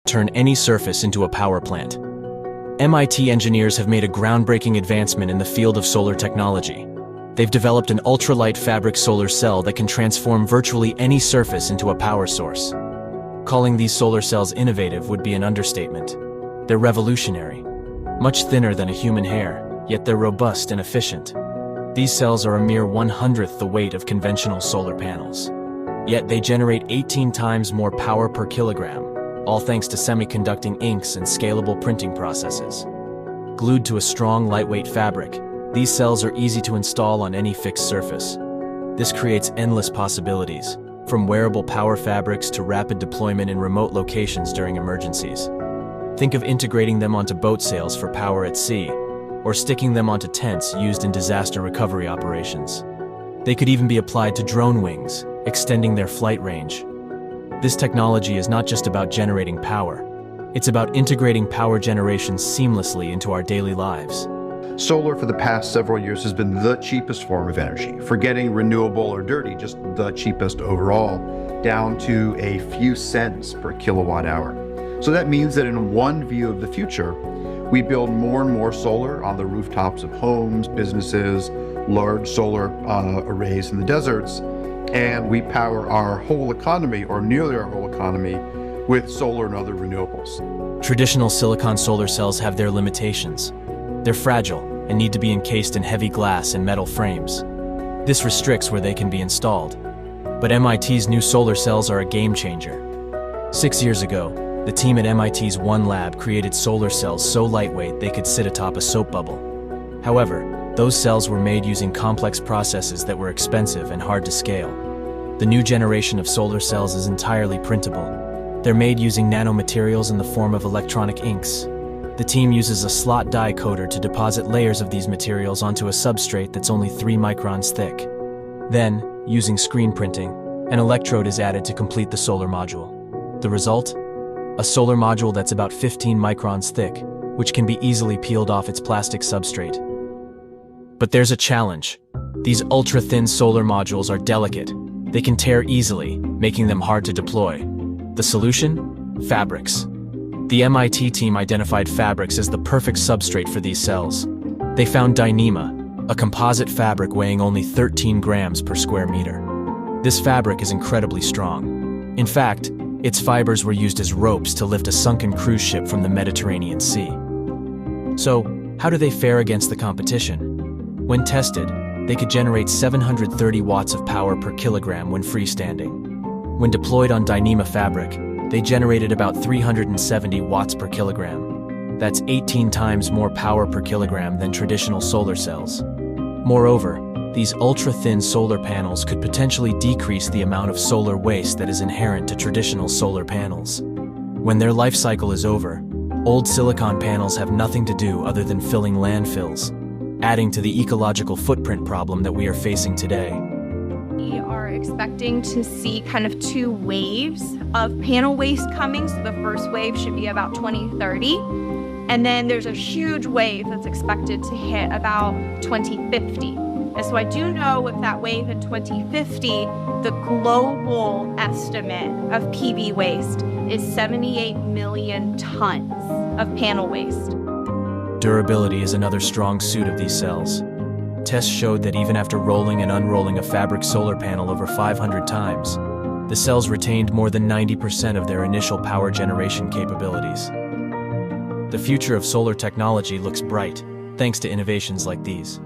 turn any surface into a power plant. MIT engineers have made a groundbreaking advancement in the field of solar technology. They've developed an ultralight fabric solar cell that can transform virtually any surface into a power source. Calling these solar cells innovative would be an understatement. They're revolutionary. Much thinner than a human hair, yet they're robust and efficient. These cells are a mere 1/100th the weight of conventional solar panels. Yet they generate 18 times more power per kilogram, all thanks to semiconducting inks and scalable printing processes. Glued to a strong, lightweight fabric, these cells are easy to install on any fixed surface. This creates endless possibilities, from wearable power fabrics to rapid deployment in remote locations during emergencies. Think of integrating them onto boat sails for power at sea, or sticking them onto tents used in disaster recovery operations. They could even be applied to drone wings, extending their flight range. This technology is not just about generating power. It's about integrating power generation seamlessly into our daily lives. Solar for the past several years has been the cheapest form of energy, forgetting renewable or dirty, just the cheapest overall, down to a few cents per kilowatt hour. So that means that in one view of the future, we build more and more solar on the rooftops of homes, businesses, large solar arrays in the deserts, and we power our whole economy, or nearly our whole economy, with solar and other renewables. Traditional silicon solar cells have their limitations. They're fragile and need to be encased in heavy glass and metal frames. This restricts where they can be installed. But MIT's new solar cells are a game changer. 6 years ago, the team at MIT's One Lab created solar cells so lightweight they could sit atop a soap bubble. However, those cells were made using complex processes that were expensive and hard to scale. The new generation of solar cells is entirely printable. They're made using nanomaterials in the form of electronic inks. The team uses a slot die coater to deposit layers of these materials onto a substrate that's only 3 microns thick. Then, using screen printing, an electrode is added to complete the solar module. The result? A solar module that's about 15 microns thick, which can be easily peeled off its plastic substrate. But there's a challenge. These ultra-thin solar modules are delicate. They can tear easily, making them hard to deploy. The solution? Fabrics. The MIT team identified fabrics as the perfect substrate for these cells. They found Dyneema, a composite fabric weighing only 13 grams per square meter. This fabric is incredibly strong. In fact, its fibers were used as ropes to lift a sunken cruise ship from the Mediterranean Sea. So, how do they fare against the competition? When tested, they could generate 730 watts of power per kilogram when freestanding. When deployed on Dyneema fabric, they generated about 370 watts per kilogram. That's 18 times more power per kilogram than traditional solar cells. Moreover, these ultra-thin solar panels could potentially decrease the amount of solar waste that is inherent to traditional solar panels. When their life cycle is over, old silicon panels have nothing to do other than filling landfills, adding to the ecological footprint problem that we are facing today. We are expecting to see kind of 2 waves of panel waste coming. So the first wave should be about 2030. And then there's a huge wave that's expected to hit about 2050. And so I do know with that wave in 2050, the global estimate of PV waste is 78 million tons of panel waste. Durability is another strong suit of these cells. Tests showed that even after rolling and unrolling a fabric solar panel over 500 times, the cells retained more than 90% of their initial power generation capabilities. The future of solar technology looks bright, thanks to innovations like these.